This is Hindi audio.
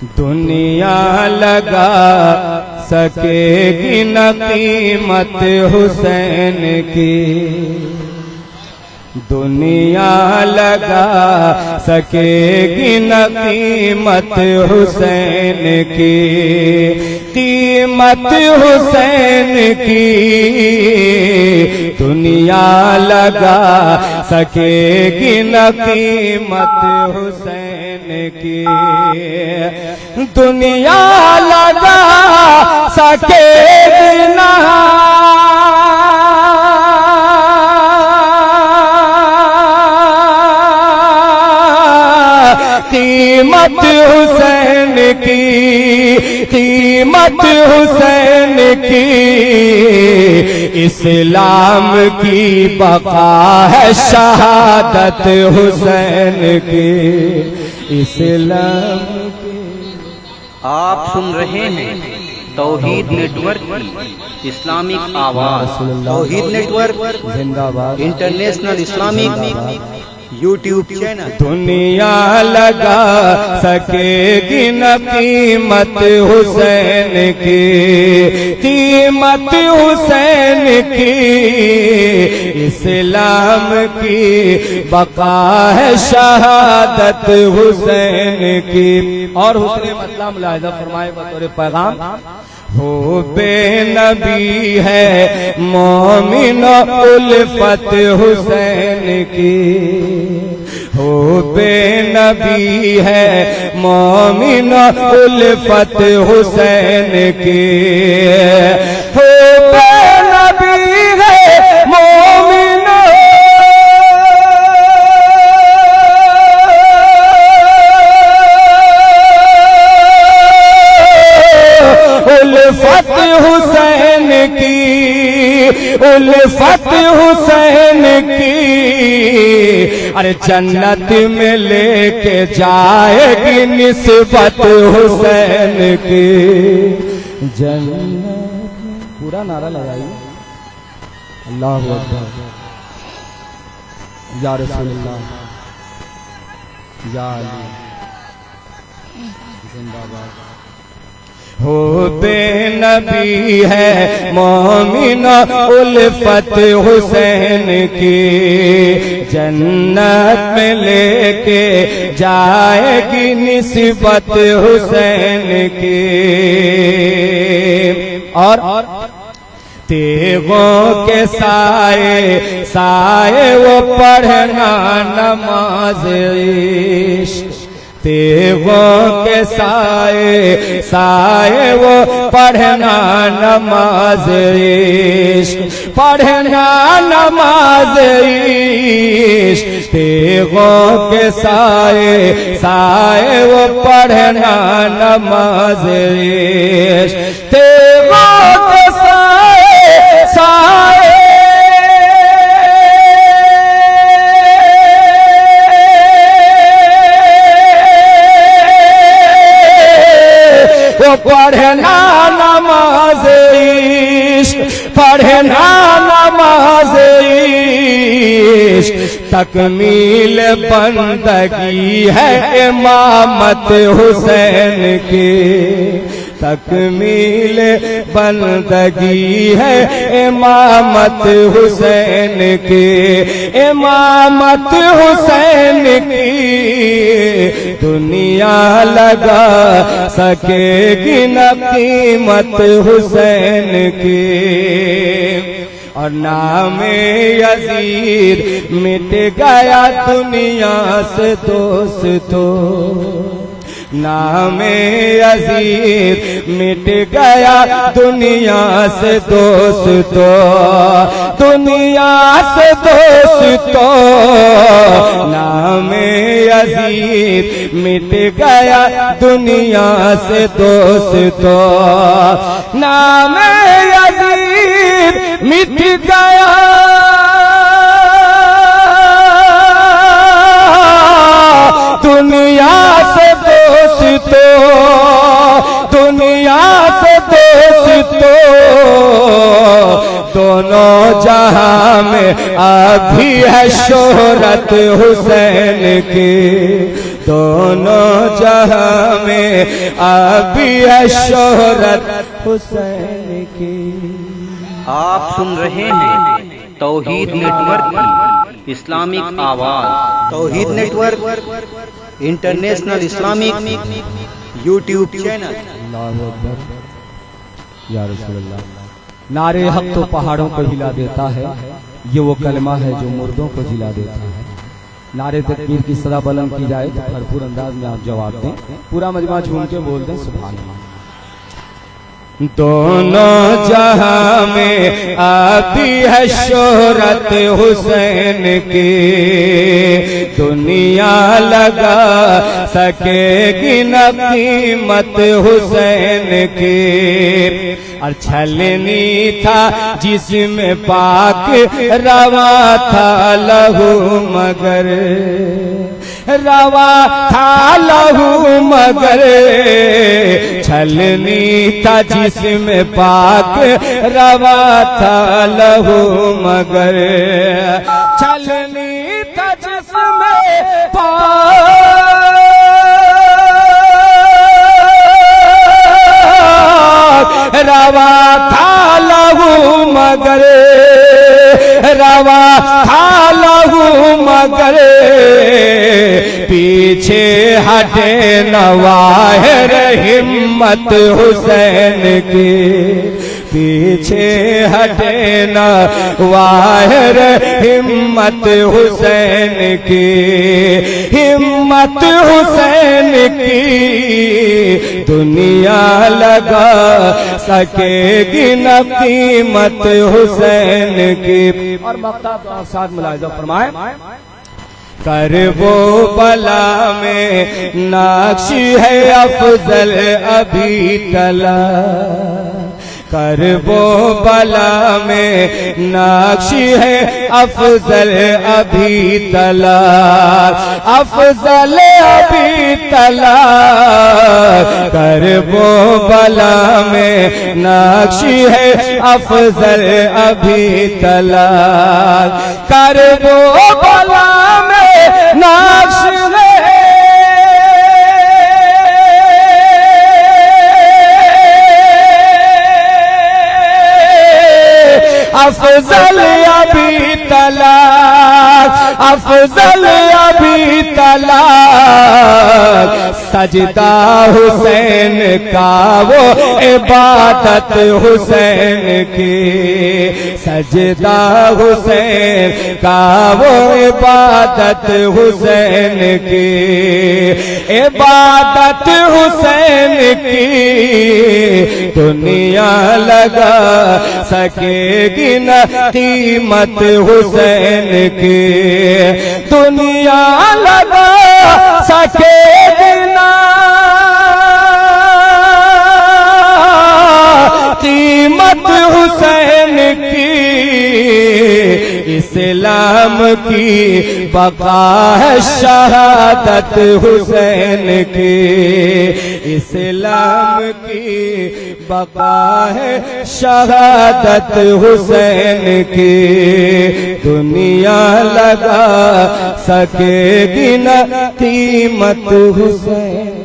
दुनिया लगा सकेगी न कीमत हुसैन की, दुनिया लगा सकेगी न कीमत हुसैन की, कीमत हुसैन की दुनिया लगा सकेगी न कीमत हुसैन की, दुनिया लगा सकेगी न कीमत हुसैन की, कीमत हुसैन की, इस्लाम की बका है शहादत हुसैन की, इस्लाम की। आप सुन रहे हैं तौहीद नेटवर्क की इस्लामिक आवाज़। तौहीद नेटवर्क जिंदाबाद, इंटरनेशनल इस्लामिक यूट्यूब चैनल। दुनिया लगा सकेगी न कीमत हुसैन की, कीमत हुसैन की, इस्लाम की बका है शहादत हुसैन की। और हुस्न मतलब मुलाहिजा फरमाए बतौर पैगाम, हो बेनबी है मोमिन उल्फत हुसैन की, हो बेनबी है मोमिन उल्फत हुसैन की, हो बेनबी है मोमिन उल्फत हुसैन की, उल्फत हुसैन की, अरे जन्नत में लेके जाएगी निस्बत हुसैन की, जन्नत। पूरा नारा लगाइए, अल्लाहु अकबर, या रसूलुल्लाह, या अली, जिंदाबाद। हो बेनबी है मोमिन उल्फत हुसैन की, जन्नत में लेके जाएगी निस्बत हुसैन की। और तेगों के साए साए वो पढ़ना नमाज इश्क, तेगों के साए साए वो पढ़ना नमाज इश्क, पढ़ना नमाज इश्क, तेगों के साए साए वो पढ़ना नमाज इश्क, तेगों के साए साए वो पढ़ना नमाज इश्क, पढ़ना नमाज इश्क, तकमील बंदगी है इमामत हुसैन की, तकमील बंदगी है इमामत हुसैन की, इमामत हुसैन की, दुनिया लगा सकेगी न कीमत हुसैन की। और नाम यजीद मिट गया दुनिया से दोस्तों, नाम यजीद मिट गया दुनिया से दोस्तों, दुनिया से दोस्तों, नाम यजीद मिट गया दुनिया से दोस्तों, नाम यजीद मिट गया दुनिया से दोस्तों, दुनिया से दोस्तों, दोनों जहां में अभी है शोहरत हुसैन की, दोनों जहां में अभी है शोहरत हुसैन की। आप सुन रहे हैं तौहीद नेटवर्क की इस्लामिक आवाज। Tauheed network international Islamic YouTube channel. अल्लाहु अकबर या रसूल अल्लाह। नारे हक तो पहाड़ों को हिला देता है, ये वो कलमा है जो मुर्दों को जिला देता है। नारे तकबीर की सदा बुलंद की जाए तो भरपूर अंदाज में आप जवाब दें, पूरा मजमा झूम के बोल दें सुभान अल्लाह। दोनों जहां में आती है शोहरत हुसैन की, दुनिया लगा सकेगी न कीमत हुसैन की। और छलनी था जिसमें पाक रवा था लहू मगर, रवा था लहू मगर। छलनी था जिसमें पाक रवा था लहू मगर, छलनी था जिसमें पाक रवा था लहू मगर, रवा था लहू मगर। पीछे हटे नवाहिर हिम्मत हुसैन की, पीछे हटे नवाहिर हिम्मत हुसैन की, हिम्मत हुसैन की। दुनिया लगा सकेगी न कीमत हुसैन की। और मक्ता तो साथ मुलाहिजा फरमाए, कर वो बला में नाक्श है अफजल अभी तला, कर वो बला में नाक्श है अफजल अभी तला, अफजल अभी तला। कर वो बला में नाक्श है अफजल अभी तला, कर वो बला में नाक्श है अफजल अभी तलाक, अफजल अभी तलाक। सजदा हुसैन का वो इबादत हुसैन की, सजदा हुसैन का वो इबादत हुसैन की, इबादत हुसैन की। दुनिया लगा सकेगी न कीमत हुसैन की, दुनिया लगा सकेगी न कीमत हुसैन की। इस्लाम की बका है शहादत हुसैन की, इस्लाम की बका है शहादत हुसैन की। दुनिया लगा सकेगी न कीमत हुसैन